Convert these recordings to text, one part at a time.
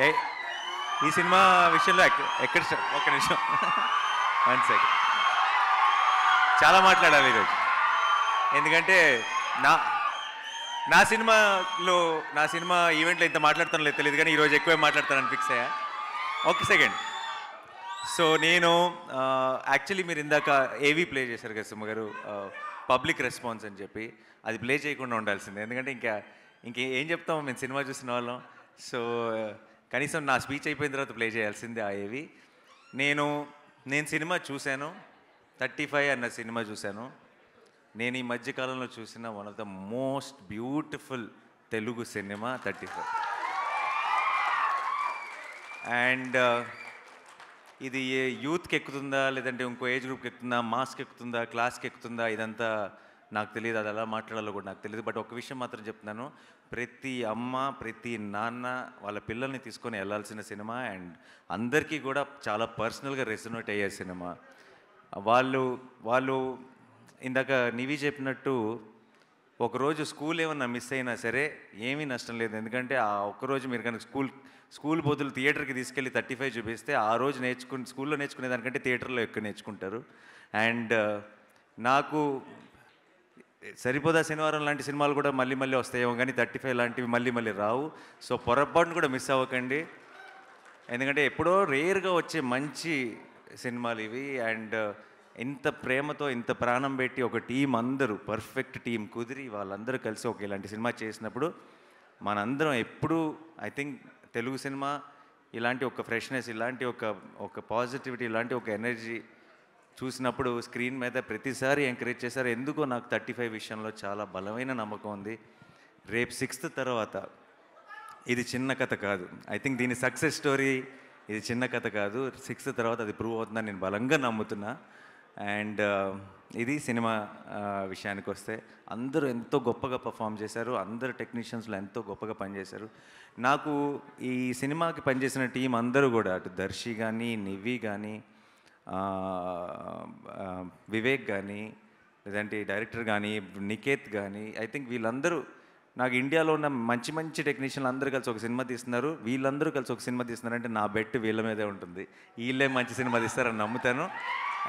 ఏ ఈ సినిమా విషయంలో ఎక్కడ ఒక్క నిమిషం 1 సెకండ్ చాలా మాట్లాడాలి ఈరోజు. ఎందుకంటే నా సినిమా ఈవెంట్లో ఇంత మాట్లాడతాను లేదు తెలియదు, కానీ ఈరోజు ఎక్కువే మాట్లాడతానని ఫిక్స్ అయ్యా. ఒక సెకండ్. సో నేను యాక్చువల్లీ మీరు ఇందాక ఏవీ ప్లే చేశారు కదా సుమ గారు, పబ్లిక్ రెస్పాన్స్ అని చెప్పి, అది ప్లే చేయకుండా ఉండాల్సిందే. ఎందుకంటే ఇంకేం చెప్తాము మేము సినిమా చూసిన వాళ్ళం. సో కనీసం నా స్పీచ్ అయిపోయిన తర్వాత ప్లే చేయాల్సిందే ఆ ఏవి. నేను సినిమా చూశాను, 35 అన్న సినిమా చూశాను. నేను ఈ మధ్యకాలంలో చూసిన one of the most beautiful Telugu cinema 35. And ఇది యూత్కి ఎక్కుతుందా లేదంటే ఇంకో ఏజ్ గ్రూప్కి ఎక్కుతుందా, మాస్కి ఎక్కుతుందా, క్లాస్కి ఎక్కుతుందా, ఇదంతా నాకు తెలియదు, అది ఎలా మాట్లాడాలో కూడా నాకు తెలియదు. బట్ ఒక విషయం మాత్రం చెప్తున్నాను, ప్రతి అమ్మ ప్రతి నాన్న వాళ్ళ పిల్లల్ని తీసుకొని వెళ్ళాల్సిన సినిమా. అండ్ అందరికీ కూడా చాలా పర్సనల్గా రెసొనేట్ అయ్యే సినిమా. వాళ్ళు ఇందాక నివి చెప్పినట్టు ఒకరోజు స్కూల్ ఏమన్నా మిస్ అయినా సరే ఏమీ నష్టం లేదు. ఎందుకంటే ఆ ఒక్కరోజు మీరు కనుక స్కూల్ బదులు థియేటర్కి తీసుకెళ్ళి 35 చూపిస్తే ఆ రోజు స్కూల్లో నేర్చుకునే దానికంటే థియేటర్లో ఎక్కువ నేర్చుకుంటారు. అండ్ నాకు సరిపోదా శనివారం లాంటి సినిమాలు కూడా మళ్ళీ వస్తాయేమో, కానీ 35 లాంటివి మళ్ళీ రావు. సో పొరపాటును కూడా మిస్ అవ్వకండి, ఎందుకంటే ఎప్పుడో రేర్గా వచ్చే మంచి సినిమాలు ఇవి. అండ్ ఇంత ప్రేమతో ఇంత ప్రాణం పెట్టి ఒక టీం, అందరూ పర్ఫెక్ట్ టీం కుదిరి వాళ్ళందరూ కలిసి ఒక ఇలాంటి సినిమా చేసినప్పుడు మనందరం ఎప్పుడూ ఐ థింక్ తెలుగు సినిమా ఇలాంటి ఒక ఫ్రెష్నెస్, ఇలాంటి ఒక పాజిటివిటీ, ఇలాంటి ఒక ఎనర్జీ చూసినప్పుడు స్క్రీన్ మీద ప్రతిసారి ఎంకరేజ్ చేశారు. ఎందుకో నాకు 35 విషయంలో చాలా బలమైన నమ్మకం ఉంది. రేపు 6th తర్వాత ఇది చిన్న కథ కాదు. ఐ థింక్ దీని సక్సెస్ స్టోరీ ఇది చిన్న కథ కాదు. 6th తర్వాత అది ప్రూవ్ అవుతుందని నేను బలంగా నమ్ముతున్నా. అండ్ ఇది సినిమా విషయానికి వస్తే అందరూ ఎంతో గొప్పగా పర్ఫామ్ చేశారు, అందరు టెక్నీషియన్స్లో ఎంతో గొప్పగా పనిచేశారు. నాకు ఈ సినిమాకి పనిచేసిన టీం అందరూ కూడా, అటు దర్శి కానీ, నివి కానీ, వివేక్ కానీ, లేదంటే డైరెక్టర్ కానీ, నికేత్ కానీ, ఐ థింక్ వీళ్ళందరూ నాకు ఇండియాలో ఉన్న మంచి టెక్నీషియన్లు అందరూ కలిసి ఒక సినిమా తీస్తున్నారు. వీళ్ళందరూ కలిసి ఒక సినిమా తీస్తున్నారంటే నా బెట్ వీళ్ళ మీదే ఉంటుంది. వీళ్ళే మంచి సినిమా తీస్తారని నమ్ముతాను.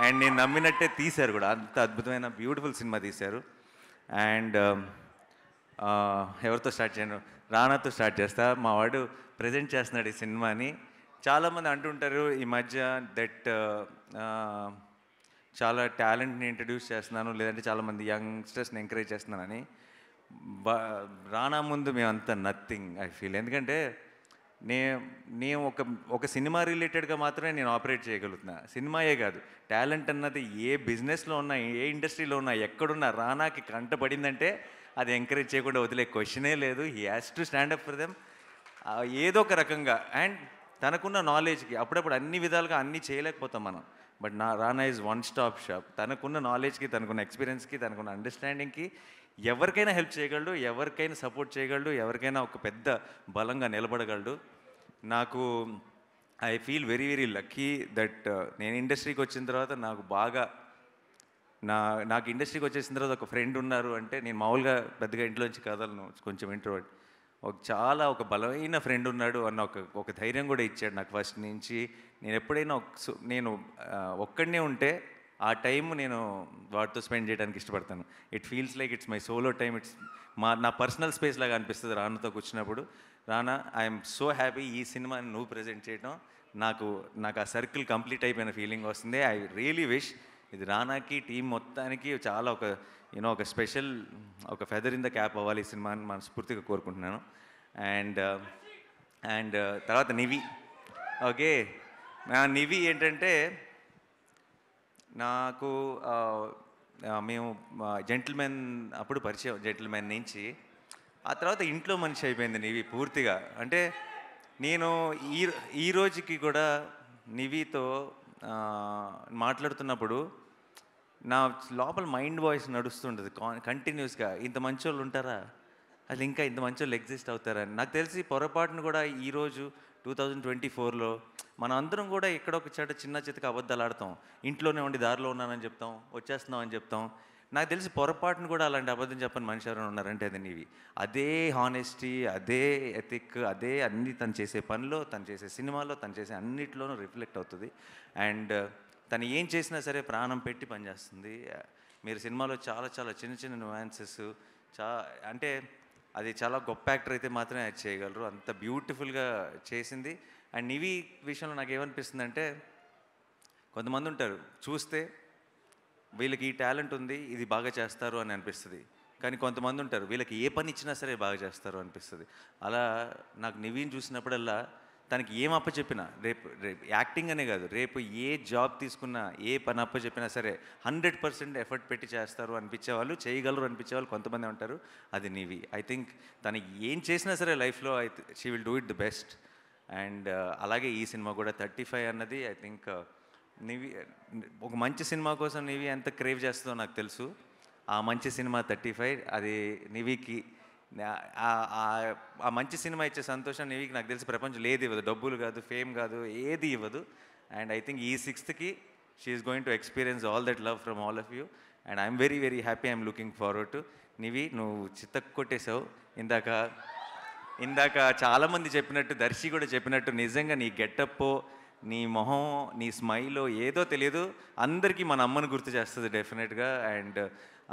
అండ్ నేను నమ్మినట్టే తీశారు కూడా. అంత అద్భుతమైన బ్యూటిఫుల్ సినిమా తీశారు. అండ్ ఎవరితో స్టార్ట్ చేయను, రానాతో స్టార్ట్ చేస్తా. మా వాడు ప్రజెంట్ చేస్తున్నాడు ఈ సినిమాని. చాలామంది అంటుంటారు ఈ మధ్య దట్ చాలా టాలెంట్ని ఇంట్రడ్యూస్ చేస్తున్నాను, లేదంటే చాలామంది యంగ్స్టర్స్ని ఎంకరేజ్ చేస్తున్నానని. రానా ముందు మేమంతా నథింగ్ ఐ ఫీల్. ఎందుకంటే నేను ఒక సినిమా రిలేటెడ్గా మాత్రమే నేను ఆపరేట్ చేయగలుగుతున్నా. సినిమాయే కాదు, టాలెంట్ అన్నది ఏ బిజినెస్లో ఉన్నా, ఏ ఇండస్ట్రీలో ఉన్నా, ఎక్కడున్నా రానాకి కంటపడిందంటే అది ఎంకరేజ్ చేయకుండా వదిలే క్వశ్చనే లేదు. He has to stand up for them ఏదో ఒక రకంగా. అండ్ తనకున్న నాలెడ్జ్కి అప్పుడప్పుడు అన్ని విధాలుగా అన్నీ చేయలేకపోతాం మనం, but Rana is one stop shop. తనకున్న నాలెడ్జ్కి, తనకున్న ఎక్స్పీరియన్స్కి, తనకున్న అండర్స్టాండింగ్కి ఎవరికైనా హెల్ప్ చేయగలడు, ఎవరికైనా సపోర్ట్ చేయగలడు, ఎవరికైనా ఒక పెద్ద బలంగా నిలబడగలడు. నాకు I feel very lucky that నేను ఇండస్ట్రీకి వచ్చిన తర్వాత నాకు ఇండస్ట్రీకి వచ్చేసిన తర్వాత ఒక ఫ్రెండ్ ఉన్నారు. అంటే నేను మామూలుగా పెద్దగా ఇంట్లోంచి కదలను, కొంచెం ఇంట్రోవర్ట్. ఒక బలమైన ఫ్రెండ్ ఉన్నాడు అన్న ఒక ధైర్యం కూడా ఇచ్చాడు నాకు ఫస్ట్ నుంచి. నేను ఎప్పుడైనా నేను ఒక్కడనే ఉంటే ఆ టైం నేను వాటితో స్పెండ్ చేయడానికి ఇష్టపడతాను. It feels like it's my solo time. నా పర్సనల్ స్పేస్ లాగా అనిపిస్తుంది రానాతో కూర్చున్నప్పుడు. రానా, ఐఎమ్ సో హ్యాపీ ఈ సినిమాని నువ్వు ప్రజెంట్ చేయడం. నాకు ఆ సర్కిల్ కంప్లీట్ అయిపోయిన ఫీలింగ్ వస్తుంది. ఐ రియలీ విష్ ఇది రానాకి టీం మొత్తానికి చాలా ఒక స్పెషల్ ఒక ఫెదర్ ఇన్ ద క్యాప్ అవ్వాలి ఈ సినిమాని మనస్ఫూర్తిగా కోరుకుంటున్నాను. అండ్ తర్వాత నివి. ఓకే, నివి ఏంటంటే నాకు మేము జెంటిల్మెన్ అప్పుడు పరిచయం, జెంటిల్మెన్ నుంచి ఆ తర్వాత ఇంట్లో మనిషి అయిపోయింది నివి పూర్తిగా. అంటే నేను ఈ రోజుకి కూడా నివితో మాట్లాడుతున్నప్పుడు నా లోపల మైండ్ వాయిస్ నడుస్తుంటుంది కంటిన్యూస్గా. ఇంత మంచి వాళ్ళు ఉంటారా, అసలు ఇంకా ఇంత మంచి వాళ్ళు ఎగ్జిస్ట్ అవుతారని. నాకు తెలిసి పొరపాటును కూడా ఈరోజు 2024లో మనం అందరం కూడా ఎక్కడొక చోట చిన్న చితక అబద్ధాలు ఆడతాం. ఇంట్లోనే ఉండి దారిలో ఉన్నానని చెప్తాం, వచ్చేస్తున్నాం అని చెప్తాం. నాకు తెలిసి పొరపాటును కూడా అలాంటి అబద్ధం చెప్పని మనిషి ఎవరైనా ఉన్నారంటే అది నీవి. అదే హానెస్టీ, అదే ఎథిక్, అదే అన్నీ తను చేసే పనిలో, తను చేసే సినిమాలో, తను చేసే అన్నిట్లోనూ రిఫ్లెక్ట్ అవుతుంది. అండ్ తను ఏం చేసినా సరే ప్రాణం పెట్టి పనిచేస్తుంది. మీరు సినిమాలో చాలా చాలా చిన్న చిన్న నువాన్సెస్ చా అంటే అది చాలా గొప్ప యాక్టర్ అయితే మాత్రమే అది చేయగలరు. అంత బ్యూటిఫుల్గా చేసింది. అండ్ నివి విషయంలో నాకు ఏమనిపిస్తుందంటే, కొంతమంది ఉంటారు చూస్తే వీళ్ళకి ఈ టాలెంట్ ఉంది, ఇది బాగా చేస్తారు అని అనిపిస్తుంది. కానీ కొంతమంది ఉంటారు వీళ్ళకి ఏ పని ఇచ్చినా సరే బాగా చేస్తారు అనిపిస్తుంది. అలా నాకు నివీన్ చూసినప్పుడల్లా తనకి ఏం అప్పచెప్పినా, రేపు రేపు యాక్టింగ్ అనే కాదు, రేపు ఏ జాబ్ తీసుకున్నా, ఏ పని అప్పచెప్పినా సరే 100% ఎఫర్ట్ పెట్టి చేస్తారు అనిపించేవాళ్ళు, చేయగలరు అనిపించేవాళ్ళు కొంతమంది ఉంటారు. అది నివి. ఐ థింక్ తను ఏం చేసినా సరే లైఫ్లో she will do it the best. And అలాగే ఈ సినిమా కూడా 35 అన్నది ఐ థింక్ నివి ఒక మంచి సినిమా కోసం నివి ఎంత క్రేవ్ చేస్తుందో నాకు తెలుసు. ఆ మంచి సినిమా 35 అది నివికి ఆ మంచి సినిమా ఇచ్చే సంతోషం నివికి నాకు తెలిసి ప్రపంచంలో ఏది ఇవ్వదు. డబ్బులు కాదు, ఫేమ్ కాదు, ఏది ఇవ్వదు. అండ్ ఐ థింక్ ఈ 6th she's going to experience all that love from all of you. And I'm very very happy. I'm looking forward to. Nivi, నువ్వు చిత్తకు కొట్టేశావు. ఇందాక ఇందాక చాలామంది చెప్పినట్టు, దర్శి కూడా చెప్పినట్టు, నిజంగా నీ గెటప్, నీ మొహం, నీ స్మైల్ ఏదో తెలియదు, అందరికీ మన అమ్మని గుర్తు చేస్తుంది డెఫినెట్గా. అండ్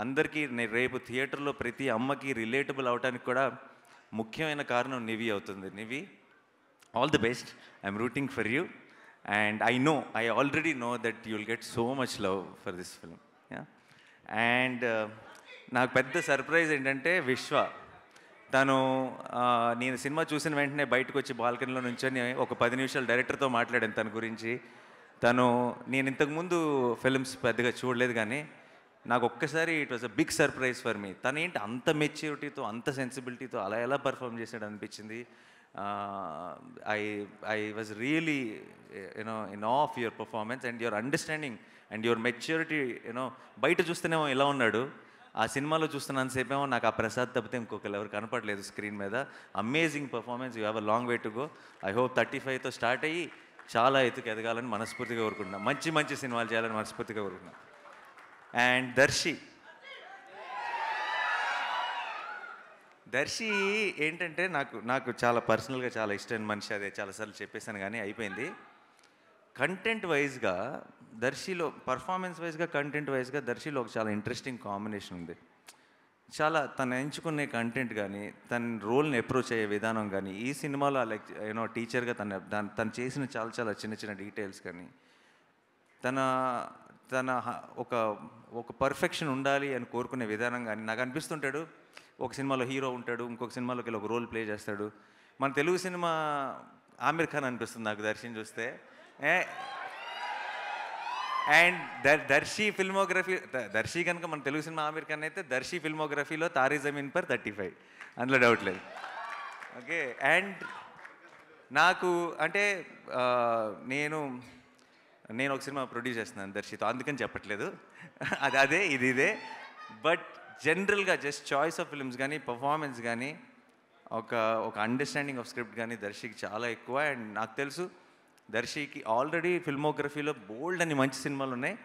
అందరికీ రేపు థియేటర్లో ప్రతి అమ్మకి రిలేటబుల్ అవడానికి కూడా ముఖ్యమైన కారణం నివి అవుతుంది. Nivi, all the best. I'm rooting for you. And I already know that you will get so much love for this film. And నాకు పెద్ద సర్ప్రైజ్ ఏంటంటే విశ్వ. తను నేను సినిమా చూసిన వెంటనే బయటకు వచ్చి బాల్కనీలో నుంచొని ఒక 10 నిమిషాలు డైరెక్టర్తో మాట్లాడాను తన గురించి. నేను ఇంతకుముందు ఫిల్మ్స్ పెద్దగా చూడలేదు, కానీ నాకు ఒక్కసారి it was a big surprise for me. తను ఏంటి అంత మెచ్యూరిటీతో, అంత సెన్సిబిలిటీతో అలా ఎలా పర్ఫామ్ చేశాడు అనిపించింది. I was really in of your performance and your understanding and your maturity. బయట చూస్తేనేమో ఇలా ఉన్నాడు, ఆ సినిమాలో చూస్తున్నంతసేపేమో నాకు ఆ ప్రసాద్ తప్పితే ఇంకొకరు ఎవరు కనపడలేదు స్క్రీన్ మీద. Amazing performance. You have a long way to go. I hope 35తో స్టార్ట్ అయ్యి చాలా ఎత్తుకు ఎదగాలని మనస్ఫూర్తిగా కోరుకుంటున్నాను. మంచి మంచి సినిమాలు చేయాలని మనస్ఫూర్తిగా కోరుకుంటున్నాను. అండ్ దర్శి ఏంటంటే నాకు చాలా పర్సనల్గా చాలా ఇష్టమైన మనిషి. అదే చాలాసార్లు చెప్పేశాను కానీ అయిపోయింది. కంటెంట్ వైజ్గా దర్శిలో, పర్ఫార్మెన్స్ వైజ్గా, కంటెంట్ వైజ్గా దర్శిలో ఒక చాలా ఇంట్రెస్టింగ్ కాంబినేషన్ ఉంది. చాలా తను ఎంచుకునే కంటెంట్ కానీ, తన రోల్ని అప్రోచ్ అయ్యే విధానం కానీ, ఈ సినిమాలో లైక్ టీచర్గా తను చేసిన చాలా చాలా చిన్న చిన్న డీటెయిల్స్ కానీ, తన తన ఒక పర్ఫెక్షన్ ఉండాలి అని కోరుకునే విధానం కానీ, నాకు అనిపిస్తుంటాడు ఒక సినిమాలో హీరో ఉంటాడు, ఇంకొక సినిమాలోకి వెళ్ళి ఒక రోల్ ప్లే చేస్తాడు. మన తెలుగు సినిమా ఆమిర్ ఖాన్ అనిపిస్తుంది నాకు దర్శిని చూస్తే. అండ్ దర్శి కనుక మన తెలుగు సినిమా ఆమిర్ ఖాన్ అయితే, దర్శి ఫిల్మోగ్రఫీలో తారీ జమీన్ పర్ 35, అందులో డౌట్ లేదు. ఓకే. అండ్ నాకు అంటే నేను ఒక సినిమా ప్రొడ్యూస్ చేస్తున్నాను దర్శితో, అందుకని చెప్పట్లేదు. అదే ఇదే. బట్ జనరల్గా జస్ట్ చాయిస్ ఆఫ్ ఫిల్మ్స్ కానీ, పర్ఫార్మెన్స్ కానీ, ఒక అండర్స్టాండింగ్ ఆఫ్ స్క్రిప్ట్ కానీ దర్శికి చాలా ఎక్కువ. అండ్ నాకు తెలుసు దర్శికి ఆల్రెడీ ఫిల్మోగ్రఫీలో బోల్డ్ అని మంచి సినిమాలు ఉన్నాయి.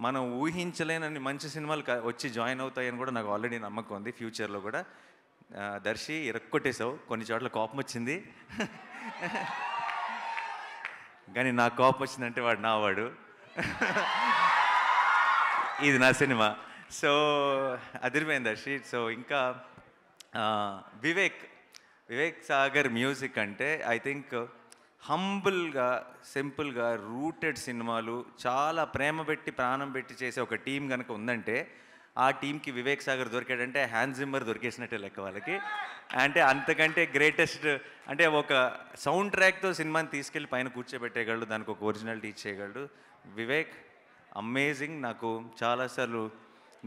మనం ఊహించలేనన్ని మంచి సినిమాలు వచ్చి జాయిన్ అవుతాయని కూడా నాకు ఆల్రెడీ నమ్మకం ఉంది. ఫ్యూచర్లో కూడా దర్శి ఇరక్కొట్టేశావు. కొన్ని చోట్ల కోపం వచ్చింది, కానీ నాకు కోపం వచ్చిందంటే వాడు నా వాడు, ఇది నా సినిమా. సో అదిరిపోయింది దర్శి. సో ఇంకా వివేక్ సాగర్ మ్యూజిక్ అంటే ఐ థింక్ హంబుల్గా, సింపుల్గా రూటెడ్ సినిమాలు, చాలా ప్రేమ పెట్టి ప్రాణం పెట్టి చేసే ఒక టీం కనుక ఉందంటే, ఆ టీంకి వివేక్ సాగర్ దొరికాడంటే హ్యాన్స్ జిమ్మర్ దొరికేసినట్టే లెక్క వాళ్ళకి. అంటే అంతకంటే గ్రేటెస్ట్, అంటే ఒక సౌండ్ ట్రాక్తో సినిమాని తీసుకెళ్ళి పైన కూర్చోబెట్టేయగలడు, దానికి ఒక ఒరిజినాలిటీ ఇచ్చేయగలడు వివేక్. అమేజింగ్. నాకు చాలాసార్లు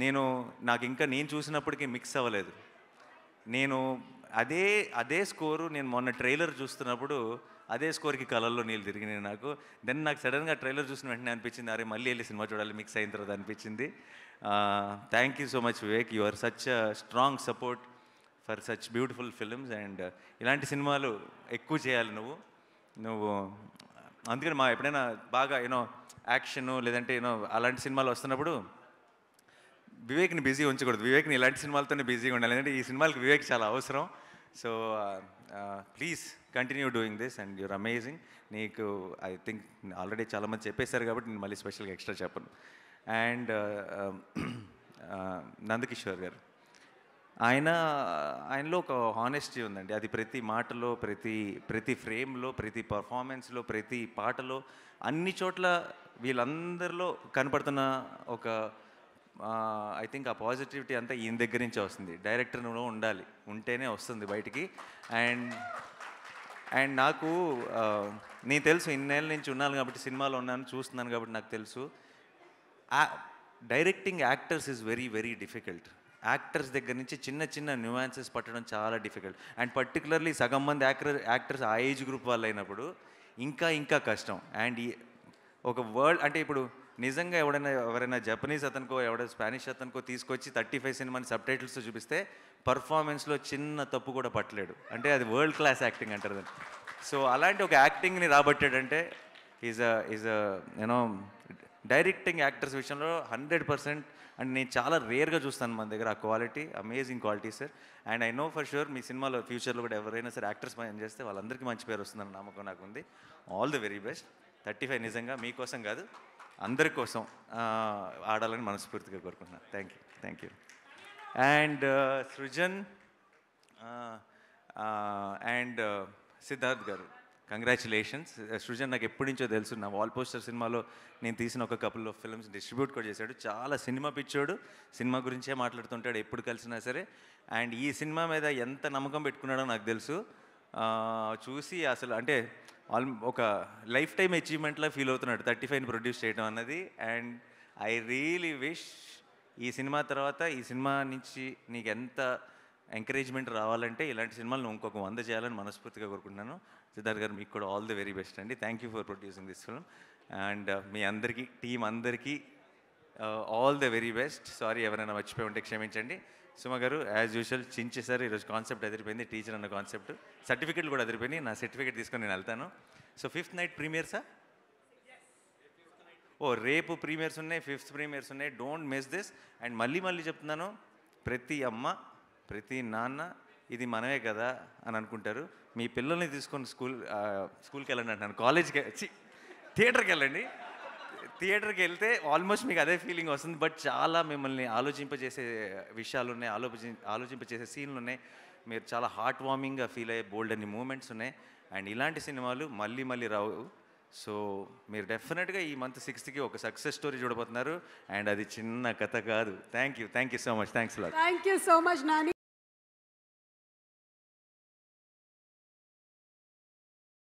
నేను చూసినప్పటికీ మిక్స్ అవ్వలేదు. అదే స్కోరు నేను మొన్న ట్రైలర్ చూస్తున్నప్పుడు అదే స్కోర్కి కలర్లో నీళ్ళు తిరిగినాయి నాకు. నాకు సడన్గా ట్రైలర్ చూసిన వెంటనే అనిపించింది, అరే మళ్ళీ వెళ్ళి సినిమా చూడాలి మిక్స్ అయిన తర్వాత అనిపించింది. Thank you so much Vivek. You are such strong support for such beautiful films. And ఇలాంటి సినిమాలు ఎక్కువ చేయాలి నువ్వు. అందుకని ఎప్పుడైనా బాగా యాక్షను లేదంటే అలాంటి సినిమాలు వస్తున్నప్పుడు వివేక్ని బిజీ ఉంచకూడదు. వివేక్ని ఇలాంటి సినిమాలతోనే బిజీగా ఉండాలి. ఎందుకంటే ఈ సినిమాలకి వివేక్ చాలా అవసరం. So please continue doing this and you're amazing. నీకు ఐ థింక్ ఆల్రెడీ చాలామంది చెప్పేశారు కాబట్టి నేను మళ్ళీ స్పెషల్గా ఎక్స్ట్రా చెప్పను. అండ్ నందకిషోర్ గారు, ఆయనలో ఒక హానెస్టీ ఉందండి. అది ప్రతి మాటలో, ప్రతి ఫ్రేమ్లో, ప్రతి పర్ఫార్మెన్స్లో, ప్రతి పాటలో, అన్ని చోట్ల వీళ్ళందరిలో కనపడుతున్న ఒక ఐ థింక్ ఆ పాజిటివిటీ అంతా ఈయన దగ్గర నుంచే వస్తుంది. డైరెక్టర్లో ఉండాలి, ఉంటేనే వస్తుంది బయటికి. అండ్ నాకు నేను తెలుసు, ఇన్నేళ్ళ నుంచి ఉన్నాను కాబట్టి, సినిమాలో ఉన్నాను, చూస్తున్నాను కాబట్టి నాకు తెలుసు, directing actors is very very difficult. Actors దగ్గర నుంచి చిన్న చిన్న న్యూయాన్సెస్ పట్టడం చాలా డిఫికల్ట్. అండ్ పర్టికులర్లీ సగం మంది యాక్టర్స్ ఆ ఏజ్ గ్రూప్ వాళ్ళు అయినప్పుడు ఇంకా కష్టం. అండ్ ఒక వర్డ్ అంటే ఇప్పుడు నిజంగా ఎవరైనా జపనీస్ అతనికో స్పానిష్ అతనికో తీసుకొచ్చి 35 సినిమాని సబ్ టైటిల్స్తో చూపిస్తే పర్ఫార్మెన్స్లో చిన్న తప్పు కూడా పట్టలేడు. అంటే అది వరల్డ్ క్లాస్ యాక్టింగ్ అంటారు దాన్ని. సో అలాంటి ఒక యాక్టింగ్ని రాబట్టాడంటే ఈజ్ యూనో డైరెక్టింగ్ యాక్టర్స్ విషయంలో 100%. అండ్ నేను చాలా రేర్గా చూస్తాను మన దగ్గర ఆ quality, amazing quality sir. And I know for sure మీ సినిమాలో ఫ్యూచర్లో కూడా ఎవరైనా సరే యాక్టర్స్ పని చేస్తే వాళ్ళందరికీ మంచి పేరు వస్తుందని నమ్మకం నాకు ఉంది. All the very best. 35 నిజంగా మీకోసం కాదు, అందరి కోసం ఆడాలని మనస్ఫూర్తిగా కోరుకుంటున్నాను. Thank you. And Srujan and Siddharth గారు, కంగ్రాచులేషన్స్. సృజన్ నాకు ఎప్పటి నుంచో తెలుసు. నా వాల్ పోస్టర్ సినిమాలో నేను తీసిన ఒక కపుల్ ఆఫ్ ఫిల్మ్స్ డిస్ట్రిబ్యూట్ కూడా చేశాడు. చాలా సినిమా పిచ్చోడు, సినిమా గురించే మాట్లాడుతుంటాడు ఎప్పుడు కలిసినా సరే. అండ్ ఈ సినిమా మీద ఎంత నమ్మకం పెట్టుకున్నాడో నాకు తెలుసు. చూసి అసలు అంటే ఒక లైఫ్ టైం అచీవ్మెంట్లా ఫీల్ అవుతున్నాడు 35ని ప్రొడ్యూస్ చేయడం అన్నది. అండ్ ఐ రియలీ విష్ ఈ సినిమా తర్వాత, ఈ సినిమా నుంచి నీకు ఎంత ఎంకరేజ్మెంట్ రావాలంటే ఇలాంటి సినిమాలు నువ్వు ఇంకొక 100 చేయాలని మనస్ఫూర్తిగా కోరుకుంటున్నాను. సిద్ధార్థ్ గారు, మీకు కూడా ఆల్ ది వెరీ బెస్ట్ అండి. Thank you for producing this film. And మీ అందరికీ, టీం అందరికీ all the very best. Sorry ఎవరైనా మర్చిపోయి ఉంటే క్షమించండి. సుమ గారు, యాజ్ యూజువల్ చించేసారు. ఈరోజు కాన్సెప్ట్ అదిరిపోయింది, టీచర్ అన్న కాన్సెప్ట్. సర్టిఫికెట్లు కూడా అదిరిపోయినాయి. నా సర్టిఫికెట్ తీసుకొని నేను వెళ్తాను. సో 5th నైట్ ప్రీమియర్సా? రేపు ప్రీమియర్స్ ఉన్నాయి, 5th ప్రీమియర్స్ ఉన్నాయి. Don't miss this. అండ్ మళ్ళీ చెప్తున్నాను, ప్రతి అమ్మ, ప్రతి నాన్న ఇది మనమే కదా అని అనుకుంటారు. మీ పిల్లల్ని తీసుకొని స్కూల్కి వెళ్ళండి అంటున్నాను, కాలేజ్కి థియేటర్కి వెళ్ళండి. థియేటర్కి వెళ్తే ఆల్మోస్ట్ మీకు అదే ఫీలింగ్ వస్తుంది. బట్ చాలా మిమ్మల్ని ఆలోచింపజేసే విషయాలు ఉన్నాయి, ఆలోచింపజేసే సీన్లు ఉన్నాయి. మీరు చాలా హార్ట్ వార్మింగ్గా ఫీల్ అయ్యే బోల్డ్ అన్ని మూమెంట్స్ ఉన్నాయి. అండ్ ఇలాంటి సినిమాలు మళ్ళీ రావు. సో మీరు డెఫినెట్గా ఈ మంత్ 6th ఒక సక్సెస్ స్టోరీ చూడబోతున్నారు. అండ్ అది చిన్న కథ కాదు. Thank you so much. Thanks lot. Thank you so much Nani.